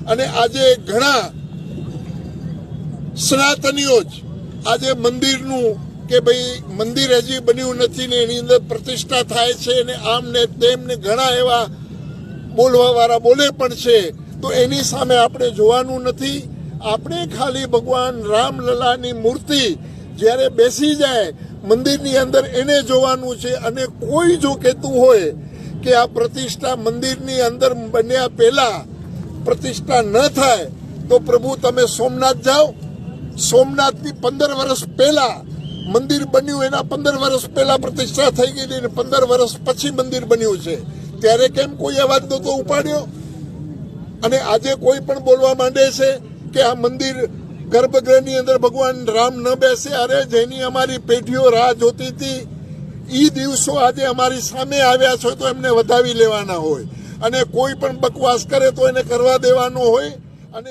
અને આજે ઘણા સનાતનીઓ જ આજે મંદિરનું કે ભાઈ મંદિર હજી બન્યું નથી ને એની અંદર પ્રતિષ્ઠા થાય છે ને આમ ને તેમ ને ઘણા એવા બોલવા વાળા બોલે પણ છે. તો એની સામે આપણે જોવાનું નથી. આપણે ખાલી ભગવાન રામલલાની મૂર્તિ જ્યારે બેસી જાય મંદિરની અંદર એને જોવાનું છે. અને કોઈ જો કહેતું હોય કે આ પ્રતિષ્ઠા મંદિરની અંદર બન્યા પહેલા પ્રતિષ્ઠા ન થાય તો પ્રભુ તમે સોમનાથ જાઓ. સોમનાથની 15 વર્ષ પહેલા મંદિર બન્યું, એના 15 વર્ષ પહેલા પ્રતિષ્ઠા થઈ ગઈ અને 15 વર્ષ પછી મંદિર બન્યું છે. ત્યારે કેમ કોઈ અવાજ નહોતો ઉપાડ્યો? અને આજે કોઈ પણ બોલવા માંડે છે કે આ મંદિર ગર્ભગૃહની અંદર ભગવાન રામ ન બેસે. અરે જેની અમારી પેઢીઓ રાહ જોતી હતી એ દિવસો આજે અમારી સામે આવ્યા છે તો એમને વધાવી લેવાના હોય અને કોઈ પણ બકવાસ કરે તો એને કરવા દેવાનો હોય. અને